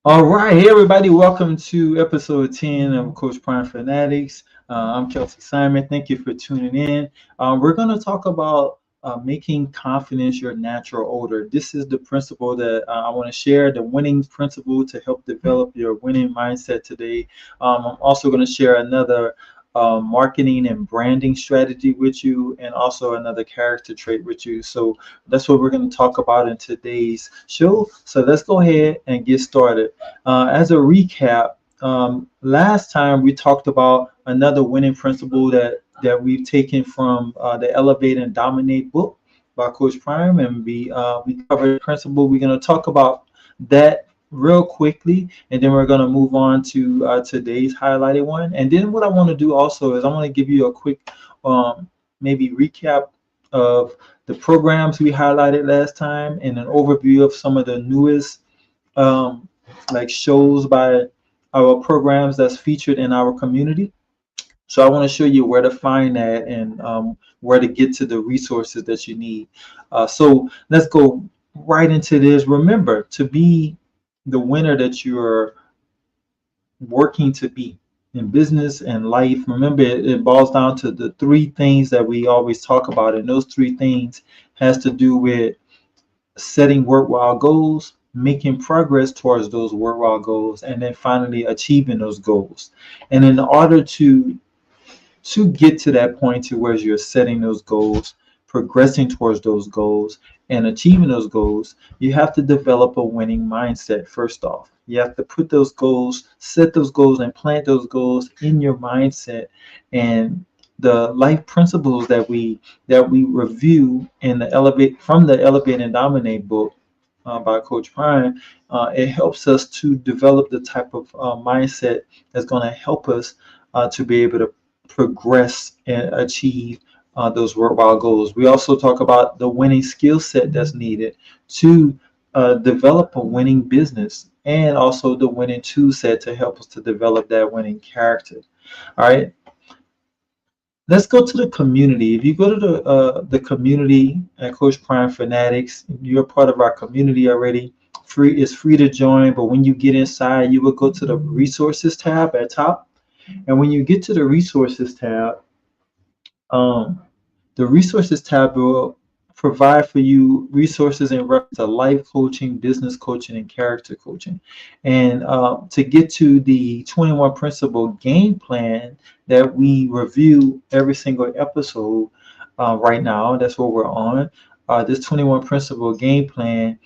All right, hey everybody, welcome to episode 10 of Coach Prime Fanatics. I'm Kelsey Simon. Thank you for tuning in. We're going to talk about making confidence your natural odor. This is the principle that I want to share, the winning principle to help develop your winning mindset today. I'm also going to share another marketing and branding strategy with you, and also another character trait with you. So that's what we're going to talk about in today's show. So let's go ahead and get started. As a recap, last time we talked about another winning principle that we've taken from the Elevate and Dominate book by Coach Prime, and we covered the principle. We're going to talk about that real quickly, and then we're going to move on to today's highlighted one. And then what I want to do also is I want to give you a quick maybe recap of the programs we highlighted last time, and an overview of some of the newest um, like shows by our programs that's featured in our community. So I want to show you where to find that, and where to get to the resources that you need. So let's go right into this. Remember, to be the winner that you're working to be in business and life, remember it boils down to the three things that we always talk about, and those three things has to do with setting worthwhile goals, making progress towards those worthwhile goals, and then finally achieving those goals. And in order to get to that point to where you're setting those goals, progressing towards those goals, and achieving those goals, you have to develop a winning mindset first off. You have to put those goals, set those goals, and plant those goals in your mindset. And the life principles that we review in the Elevate and Dominate book by Coach Prime, it helps us to develop the type of mindset that's going to help us to be able to progress and achieve those worthwhile goals. We also talk about the winning skill set that's needed to develop a winning business, and also the winning tool set to help us to develop that winning character. All right, let's go to the community. If you go to the community at Coach Prime Fanatics, you're part of our community already. It's free to join, but when you get inside, you will go to the resources tab at top. And when you get to the resources tab, um, the resources tab will provide for you resources in reference to life coaching, business coaching, and character coaching. And to get to the 21 principle game plan that we review every single episode right now, that's what we're on. This 21 principle game plan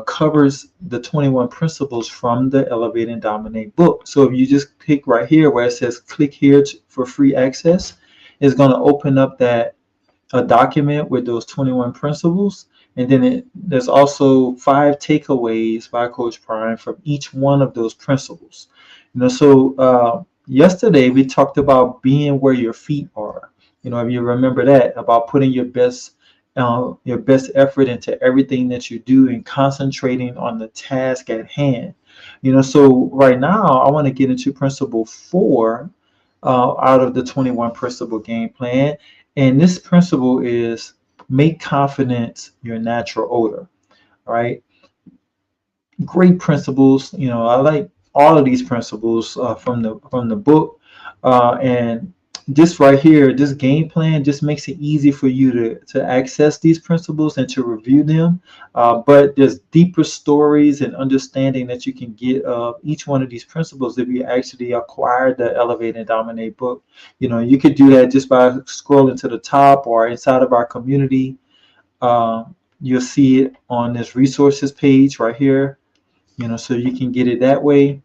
covers the 21 principles from the Elevate and Dominate book. So if you just click right here where it says click here for free access, it's going to open up that a document with those 21 principles. And then there's also 5 takeaways by Coach Prime from each one of those principles. So yesterday we talked about being where your feet are. If you remember that, about putting your best effort into everything that you do and concentrating on the task at hand. So right now I want to get into principle 4 out of the 21 principle game plan. And this principle is make confidence your natural odor. All right. Great principles. I like all of these principles from the book. And this right here, this game plan just makes it easy for you to access these principles and to review them. But there's deeper stories and understanding that you can get of each one of these principles if you actually acquire the Elevate and Dominate book. You could do that just by scrolling to the top or inside of our community. You'll see it on this resources page right here. So you can get it that way.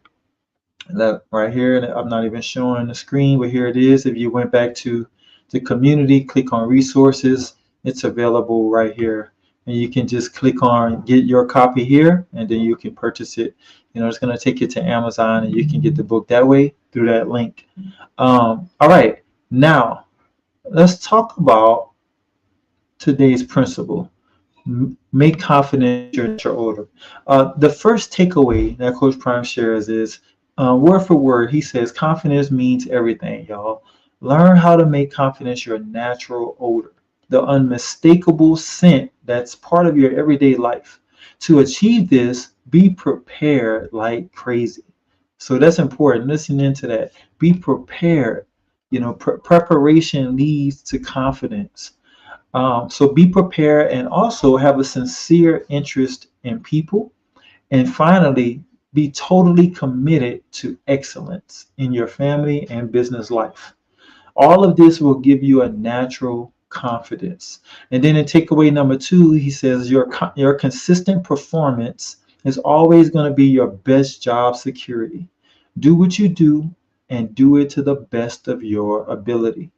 That right here, and I'm not even showing the screen, but here it is. If you went back to the community, click on resources, it's available right here. And you can just click on get your copy here, and then you can purchase it. It's going to take you to Amazon, and you can get the book that way through that link. All right, now let's talk about today's principle. Make confidence your natural odor. The first takeaway that Coach Prime shares is word for word. He says confidence means everything, y'all. Learn how to make confidence your natural odor, the unmistakable scent that's part of your everyday life. To achieve this, be prepared like crazy. So that's important. Listen into that. Be prepared. Preparation leads to confidence. So be prepared and also have a sincere interest in people. And finally, be totally committed to excellence in your family and business life. All of this will give you a natural confidence. And then in takeaway number 2, he says your consistent performance is always going to be your best job security. Do what you do and do it to the best of your ability.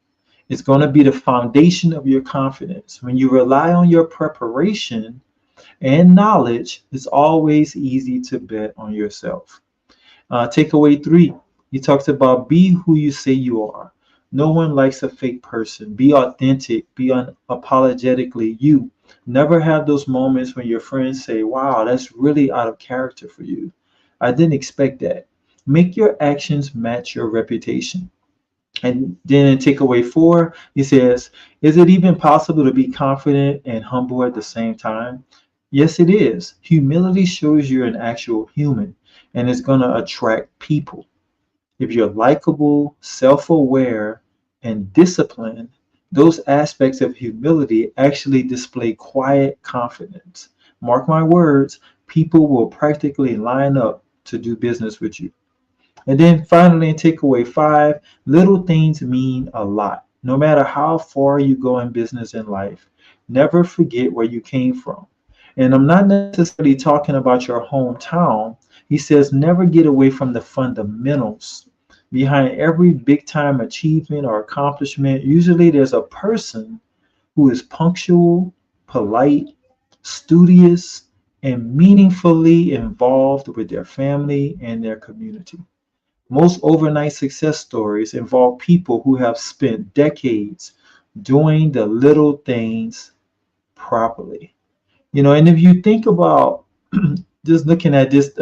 It's going to be the foundation of your confidence. When you rely on your preparation and knowledge, it's always easy to bet on yourself. Takeaway 3, he talks about be who you say you are. No one likes a fake person. Be authentic. Be unapologetically you. Never have those moments when your friends say, wow, that's really out of character for you. I didn't expect that. Make your actions match your reputation. And then in takeaway 4, he says, is it even possible to be confident and humble at the same time? Yes, it is. Humility shows you're an actual human, and it's going to attract people. If you're likable, self-aware, and disciplined, those aspects of humility actually display quiet confidence. Mark my words, people will practically line up to do business with you. And then finally, in takeaway 5, little things mean a lot. No matter how far you go in business and life, never forget where you came from. And I'm not necessarily talking about your hometown. He says, never get away from the fundamentals. Behind every big time achievement or accomplishment, usually there's a person who is punctual, polite, studious, and meaningfully involved with their family and their community. Most overnight success stories involve people who have spent decades doing the little things properly. And if you think about just looking at this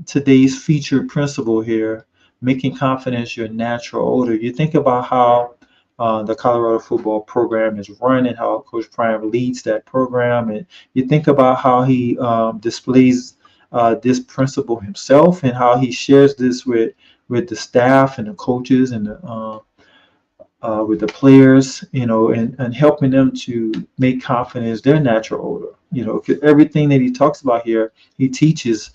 today's featured principle here, making confidence your natural odor, you think about how the Colorado football program is run and how Coach Prime leads that program, and you think about how he displays this principle himself and how he shares this with the staff and the coaches and with the players, and helping them to make confidence their natural odor. 'Cause everything that he talks about here, he teaches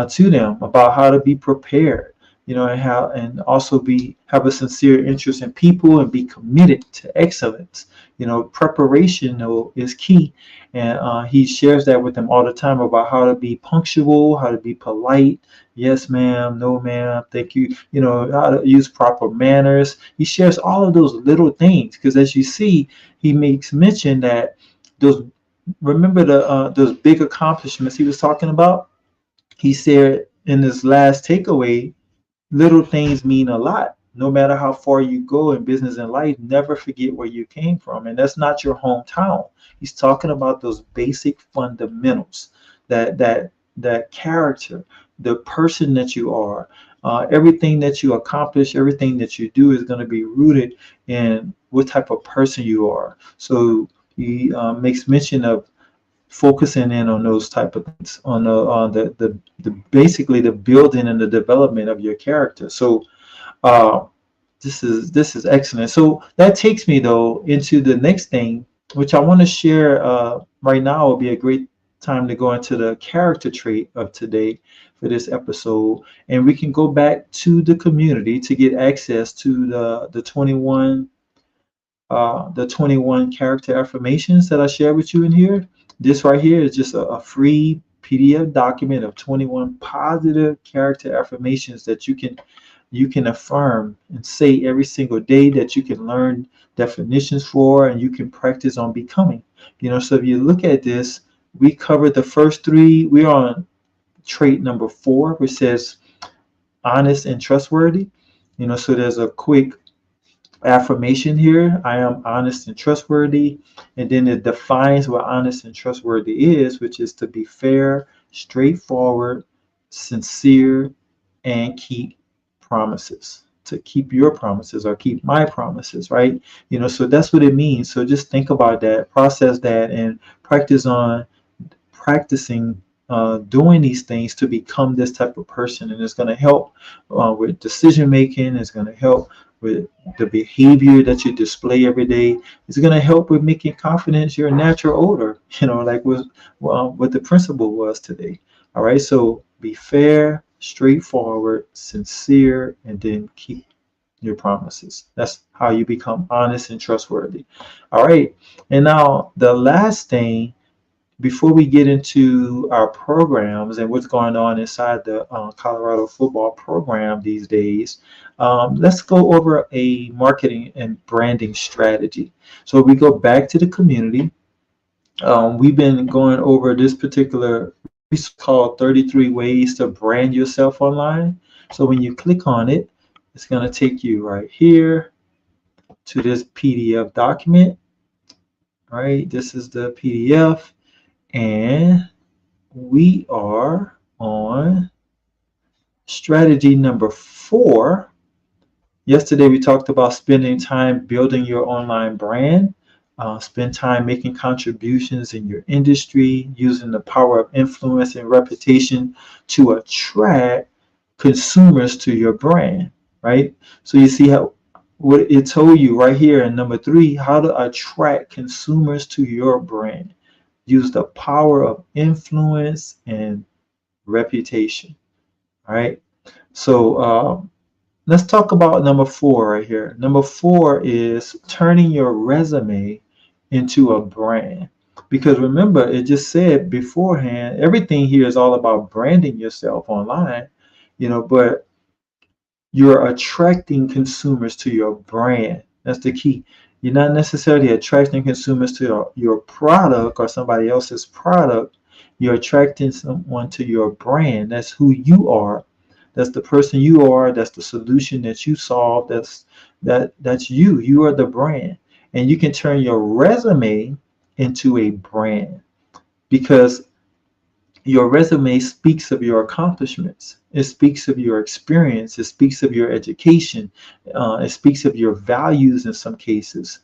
to them about how to be prepared, and also have a sincere interest in people and be committed to excellence. Preparation is key, and he shares that with them all the time about how to be punctual, how to be polite. Yes, ma'am. No, ma'am. Thank you. How to use proper manners. He shares all of those little things because, as you see, he makes mention that those. Remember those big accomplishments he was talking about. He said in his last takeaway, little things mean a lot. No matter how far you go in business and life, never forget where you came from. And that's not your hometown. He's talking about those basic fundamentals, that character, the person that you are. Everything that you accomplish, everything that you do is going to be rooted in what type of person you are. So he makes mention of focusing in on those type of things, on the basically the building and the development of your character. So uh, this is excellent. So that takes me though into the next thing, which I want to share right now. Will be a great time to go into the character trait of today for this episode, and we can go back to the community to get access to the 21 character affirmations that I shared with you in here. This right here is just a free PDF document of 21 positive character affirmations that you can affirm and say every single day, that you can learn definitions for and you can practice on becoming. So if you look at this, we covered the first 3. We're on trait number 4, which says honest and trustworthy. So there's a quick affirmation here. I am honest and trustworthy. And then it defines what honest and trustworthy is, which is to be fair, straightforward, sincere, and keep promises. To keep your promises or keep my promises, right? So that's what it means. So just think about that, process that, and practicing doing these things to become this type of person, and it's going to help with decision making. It's going to help with the behavior that you display every day. It's going to help with making confidence your natural odor. Like what the principle was today. All right, so be fair, straightforward, sincere, and then keep your promises. That's how you become honest and trustworthy. All right, and now the last thing before we get into our programs and what's going on inside the Colorado football program these days, let's go over a marketing and branding strategy. So we go back to the community. We've been going over this particular resource called 33 Ways to Brand Yourself Online. So when you click on it, it's going to take you right here to this PDF document. All right, this is the PDF. And we are on strategy number 4. Yesterday, we talked about spending time building your online brand. Spend time making contributions in your industry, using the power of influence and reputation to attract consumers to your brand, right? So you see how what it told you right here in number 3, how to attract consumers to your brand. Use the power of influence and reputation. All right. So let's talk about number 4 right here. Number 4 is turning your resume into a brand. Because remember, it just said beforehand, everything here is all about branding yourself online, but you're attracting consumers to your brand. That's the key. You're not necessarily attracting consumers to your product or somebody else's product. You're attracting someone to your brand. That's who you are. That's the person you are. That's the solution that you solve. That's you. You are the brand. And you can turn your resume into a brand because your resume speaks of your accomplishments. It speaks of your experience. It speaks of your education. It speaks of your values in some cases.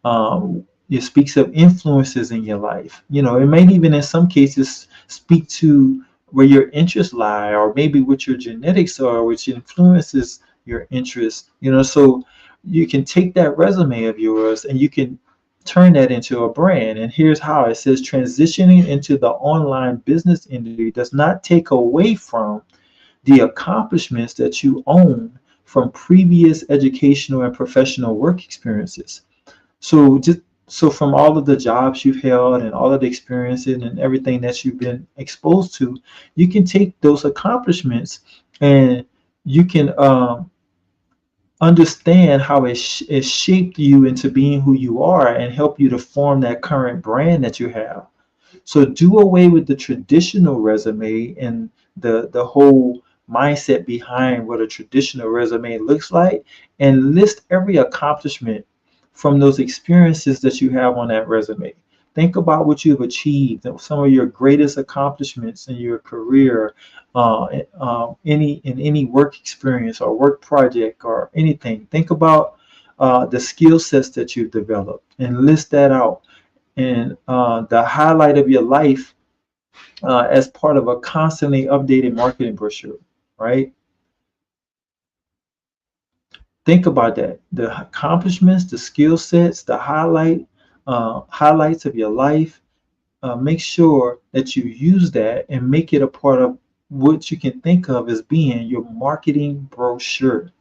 It speaks of influences in your life. It may even in some cases speak to where your interests lie, or maybe what your genetics are, which influences your interests. So you can take that resume of yours and you can turn that into a brand. And here's how it says: transitioning into the online business industry does not take away from the accomplishments that you own from previous educational and professional work experiences. So from all of the jobs you've held and all of the experiences and everything that you've been exposed to, you can take those accomplishments and you can understand how it shaped you into being who you are and help you to form that current brand that you have. So do away with the traditional resume and the whole mindset behind what a traditional resume looks like, and list every accomplishment from those experiences that you have on that resume. Think about what you've achieved, some of your greatest accomplishments in your career, any work experience or work project or anything. Think about the skill sets that you've developed and list that out. And the highlight of your life as part of a constantly updated marketing brochure, right? Think about that. The accomplishments, the skill sets, the highlights of your life. Make sure that you use that and make it a part of what you can think of as being your marketing brochure.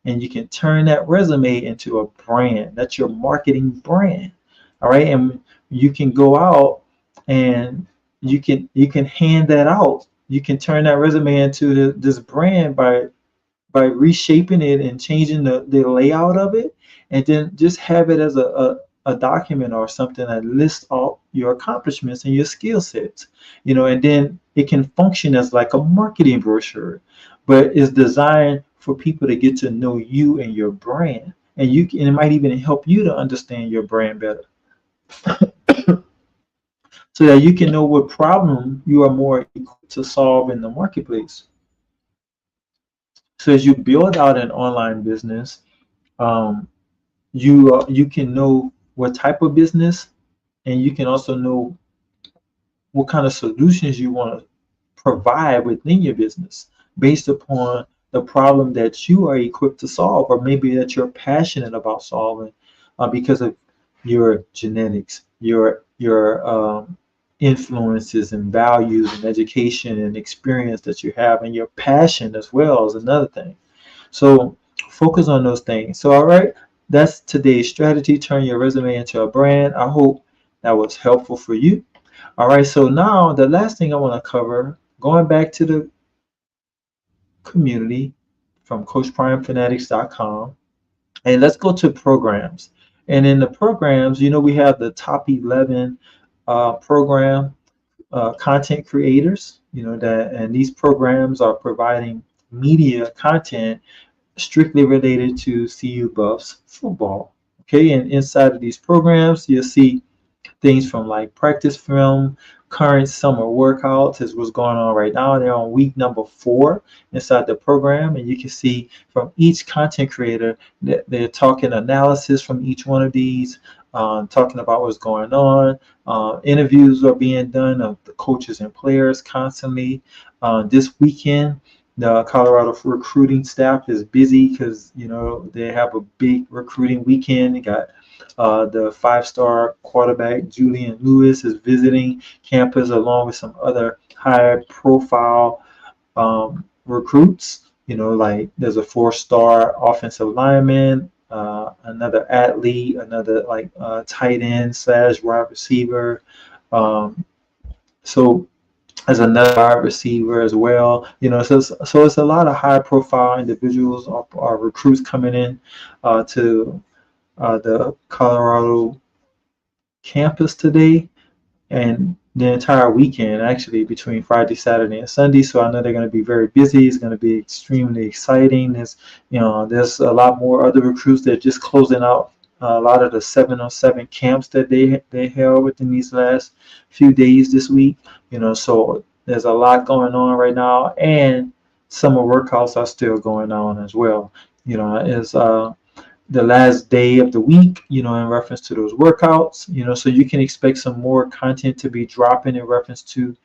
And you can turn that resume into a brand. That's your marketing brand. All right. And you can go out and you can hand that out. You can turn that resume into this brand by reshaping it and changing the layout of it, and then just have it as a document or something that lists all your accomplishments and your skill sets, and then it can function as like a marketing brochure, but it's designed for people to get to know you and your brand, and it might even help you to understand your brand better so that you can know what problem you are more equipped to solve in the marketplace. So as you build out an online business, um, you can know what type of business, and you can also know what kind of solutions you want to provide within your business based upon the problem that you are equipped to solve, or maybe that you're passionate about solving because of your genetics, your influences and values and education and experience that you have, and your passion as well is another thing. So focus on those things. So all right, that's today's strategy. Turn your resume into a brand. I hope that was helpful for you. All right, so now the last thing I want to cover, going back to the community from CoachPrimeFanatics.com, and let's go to programs. And in the programs, we have the top 11 program content creators. And these programs are providing media content strictly related to CU Buffs football. Okay, and inside of these programs, you'll see things from like practice film, current summer workouts is what's going on right now. They're on week number 4 inside the program, and you can see from each content creator that they're talking analysis from each one of these, talking about what's going on. Interviews are being done of the coaches and players constantly. This weekend, the Colorado recruiting staff is busy because they have a big recruiting weekend. You got the 5-star quarterback Julian Lewis is visiting campus along with some other high-profile recruits. Like there's a 4-star offensive lineman, another athlete, another like tight end / wide receiver. So as another wide receiver as well. So it's a lot of high-profile individuals or recruits coming in to the Colorado campus today and the entire weekend, actually, between Friday, Saturday, and Sunday. So I know they're going to be very busy. It's going to be extremely exciting. There's a lot more other recruits that are just closing out a lot of the 7-on-7 camps that they held within these last few days this week. So there's a lot going on right now, and summer workouts are still going on as well. It's the last day of the week, in reference to those workouts, so you can expect some more content to be dropping in reference to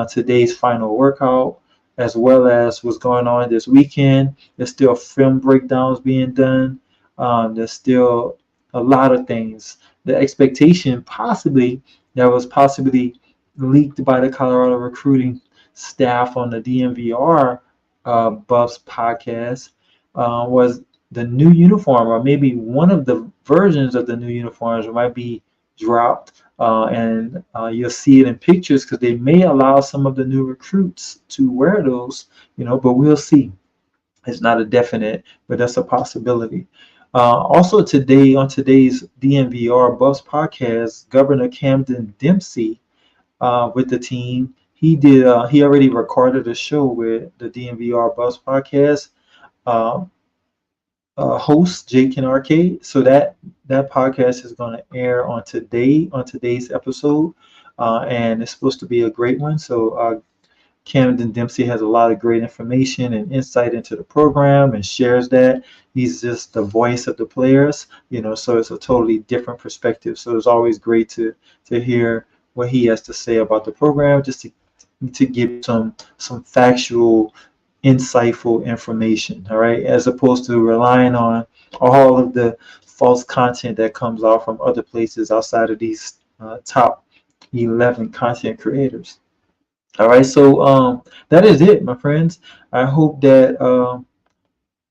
today's final workout, as well as what's going on this weekend. There's still film breakdowns being done. There's still a lot of things. The expectation that was possibly leaked by the Colorado recruiting staff on the DMVR Buffs podcast was the new uniform, or maybe one of the versions of the new uniforms might be dropped, and you'll see it in pictures because they may allow some of the new recruits to wear those, but we'll see. It's not a definite, but that's a possibility. Also today, on today's DNVR Buffs podcast, Governor Camden Dempsey with the team, he already recorded a show with the DNVR Buffs podcast host Jake and Arcade. So that podcast is going to air on today's episode, and it's supposed to be a great one. So Camden Dempsey has a lot of great information and insight into the program and shares that. He's just the voice of the players, so it's a totally different perspective. So it's always great to hear what he has to say about the program, just to give some factual, insightful information, all right, as opposed to relying on all of the false content that comes out from other places outside of these top 11 content creators. All right, so that is it, my friends. I hope that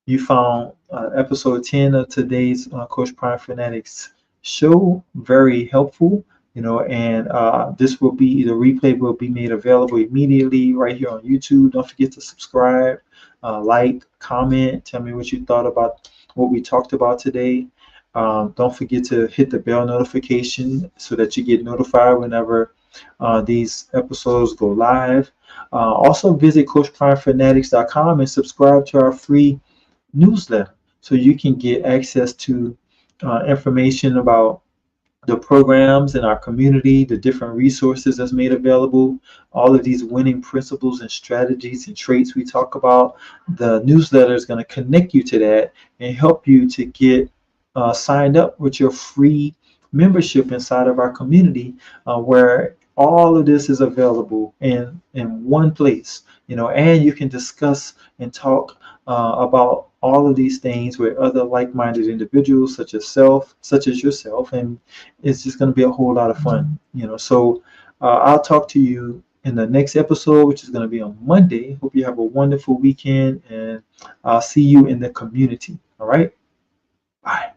you found episode 10 of today's Coach Prime Fanatics show very helpful. And the replay will be made available immediately right here on YouTube. Don't forget to subscribe, like, comment, tell me what you thought about what we talked about today. Don't forget to hit the bell notification so that you get notified whenever these episodes go live. Also visit CoachPrimeFanatics.com and subscribe to our free newsletter so you can get access to information about the programs in our community, the different resources that's made available, all of these winning principles and strategies and traits we talk about. The newsletter is going to connect you to that and help you to get signed up with your free membership inside of our community, where All of this is available in one place, and you can discuss and talk about all of these things with other like-minded individuals such as yourself, and it's just going to be a whole lot of fun. So I'll talk to you in the next episode, which is going to be on Monday. Hope you have a wonderful weekend, and I'll see you in the community. All right, bye.